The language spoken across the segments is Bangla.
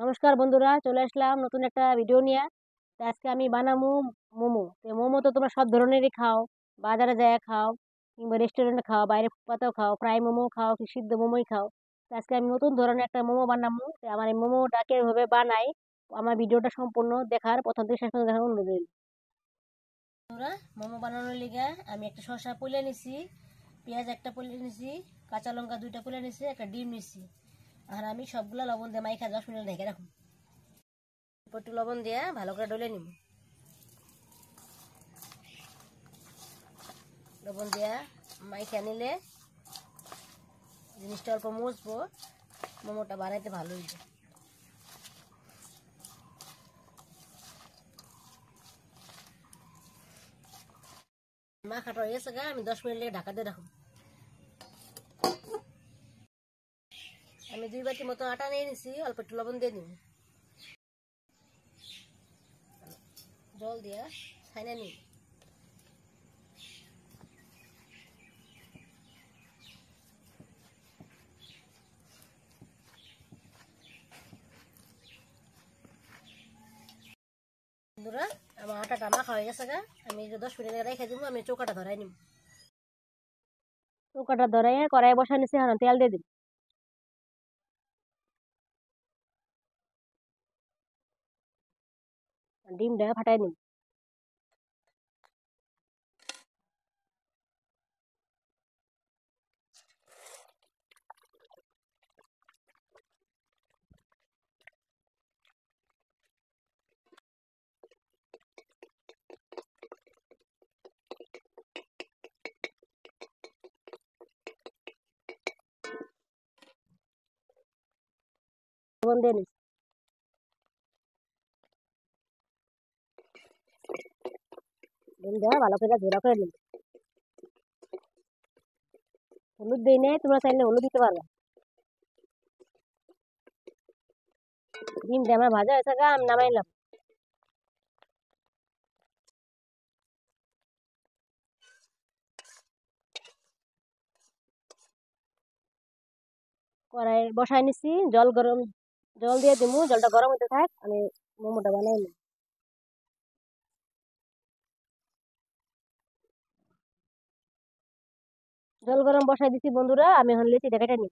নমস্কার বন্ধুরা, চলে আসলাম নতুন একটা ভিডিও নিয়ে। তো আজকে আমি বানাবো মোমো। তো মোমো তো তোমরা সব ধরনেরই খাও, বাজারে যায় খাও, কিংবা রেস্টুরেন্টে খাও, বাইরে ফুটপাতেও খাও, ফ্রাই মোমো খাও কি সিদ্ধ মোমোই খাও। তো আজকে আমি নতুন ধরনের একটা মোমো বানাবো। তো আমার এই মোমোটাকে কিভাবে বানাই, আমার ভিডিওটা সম্পূর্ণ দেখার, প্রথম থেকে শেষ পর্যন্ত দেখার অনুরোধ রইল। বন্ধুরা, মোমো বানানোর লিগে আমি একটা শসা পুলে নিছি, পেঁয়াজ একটা পুলে নিছি, কাঁচা লঙ্কা দুইটা পুলে নিছি, একটা ডিম নিছি। আর আমি সবগুলা লবণ দিয়ে মাইখা 10 মিনিট ঢেকে রাখুন। একটু লবণ দিয়ে ভালো করে ডলে নিব। লবণ দিয়ে মাইখা নিলে জিনিসটা অল্প মুছবো, মোমোটা বানাইতে ভালো হইবে। মাখাটা হয়ে গেছে গা, আমি 10 মিনিট লেগে ঢাকা দিয়ে রাখবো। আমি 2 বাটি মতো আটা নিয়ে নিছি, অল্প একটু লবণ দিয়ে নিব, জল দিয়ে ছাইনা নিব। বন্ধুরা, আমার আটাটা মাখা হয়ে গেছে গা, আমি 10 মিনিট রেখে দিব। আমি চৌকাটা ধরাই নিব। চৌকাটা ধরাই কড়াই বসা নিছি, এখন তেল দিয়ে দিব। ডিমটা ফাটাই নিব। লবণ দিয়ে নিছি। ডিমটা ভালো করে ঝোড়া করে নিব। হলুদ দিই নাই, তোমরা চাইলে হলুদ দিতে পারবে। ডিমটা আমার ভাজা হয়েছে গা, আমি নামাইলাম। কড়াই বসাই নিছি, জল দিয়ে দিমু, জলটা গরম হতে থাক, আমি মোমোটা বানাই নিই। জল গরম বসাই দিছি বন্ধুরা, আমি এখন লেচি দেখাটা নিই।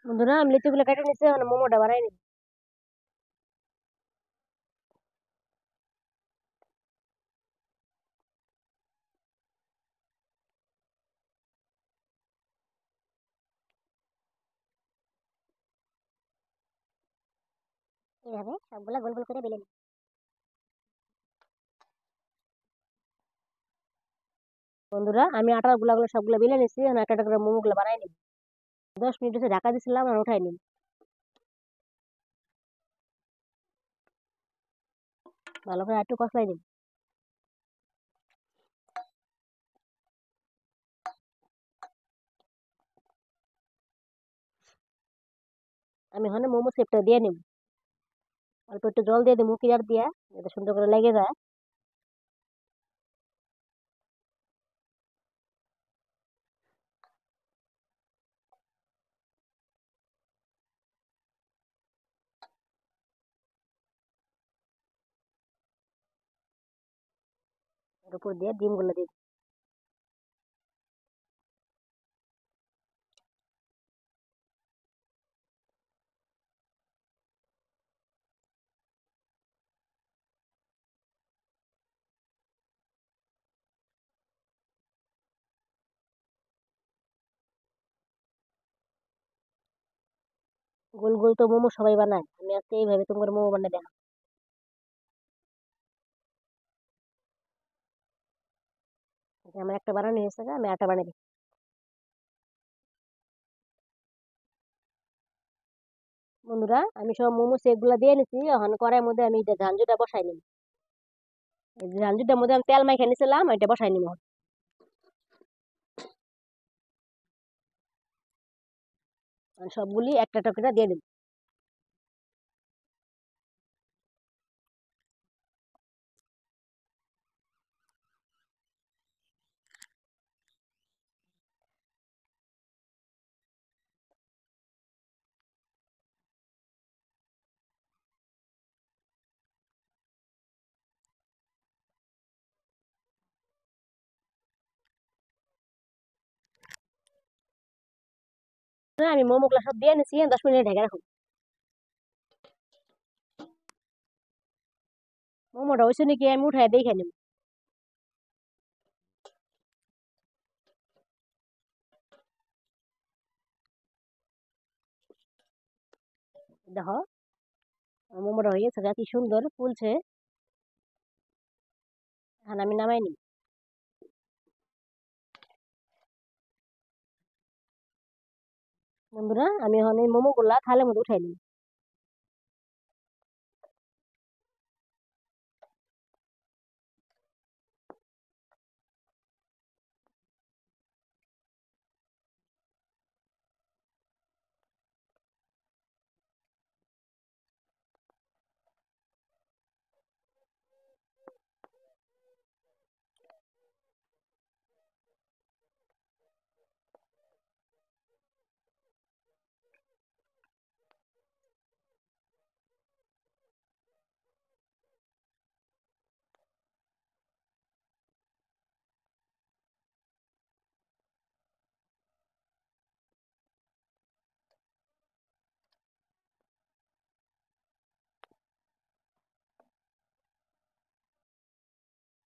বন্ধুরা, আমি লিচুগুলো কেটে নিচ্ছি, এখন মোমোটা বানাই নিই। এইভাবে সবগুলা গোল গোল করে বেলে নিই। বন্ধুরা, আমি আটার গুলাগুলো সবগুলো বেলে নিচ্ছি, এখন একটা একটা করে মোমোগুলো বানাই নিই। 10 মিনিট হচ্ছে ঢাকা দিছিলাম, আর উঠাই নিই। ভালো করে একটু কষলাই নিই। আমি এখন মোমো শেপটা দিয়ে নিব। অল্প একটু জল দিয়ে দিই মুখিয়ার দিয়া, যাতে সুন্দর করে লেগে যায়। এর উপর দিয়ে ডিমগুলো দিই। গোল গোল তো মোমো সবাই বানায়, আমি আজকে এইভাবে তোমার মোমো বানাই দেখা। আমার একটা বানানো হয়েছে, আমি আটা বানাই দিই। বন্ধুরা, আমি সব মোমো শেপ গুলা দিয়ে নিছি, এখন কড়াইয়ের মধ্যে আমি এটা ঝাঞ্ঝুটা বসাই নিই। এই যে ঝাঞ্ঝুটার মধ্যে আমি তেল মাইখা নিছিলাম, এটা বসাই নিব। সবগুলি একটা একটা করে দিয়ে দিন। না, আমি মোমোগুলো সব দিয়ে নিছি, 10 মিনিট ঢেকে রাখুন। মোমোটা হয়েছে নাকি আমি উঠাই দেখে নিব। দেখো মোমোটা হয়ে গেছে, কি সুন্দর ফুলছে। এখন আমি নামাই নিই। বন্ধুরা, আমি এখন এই মোমোগুলা থালের মধ্যে উঠাই নিই।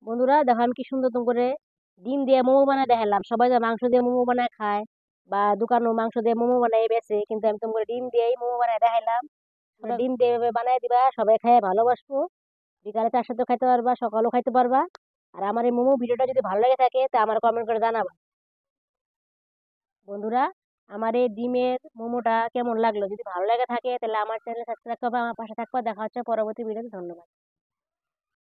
বন্ধুরা দেখো আমি কি সুন্দর করে ডিম দিয়ে মোমো বানায় দেখালাম। সবাই তো মাংস দিয়ে মোমো বানায় খায় বা দোকানও মাংস দিয়ে মোমো বানায় বেচে, কিন্তু আমি তোমাকে ডিম দিয়েই মোমো বানায় দেখাইলাম। ডিম দিয়ে এভাবে বানায় দিবা, সবাই খায় ভালোবাসবো। বিকালে চার সাথে খাইতে পারবা, সকালেও খাইতে পারবা। আর আমার এই মোমো ভিডিওটা যদি ভালো লেগে থাকে তা আমার কমেন্ট করে জানাবা। বন্ধুরা, আমার এই ডিমের মোমোটা কেমন লাগলো, যদি ভালো লেগে থাকে তাহলে আমার চ্যানেল সাবস্ক্রাইব করবা, আমার পাশে থাকবা। দেখা হচ্ছে পরবর্তী ভিডিওতে। ধন্যবাদ।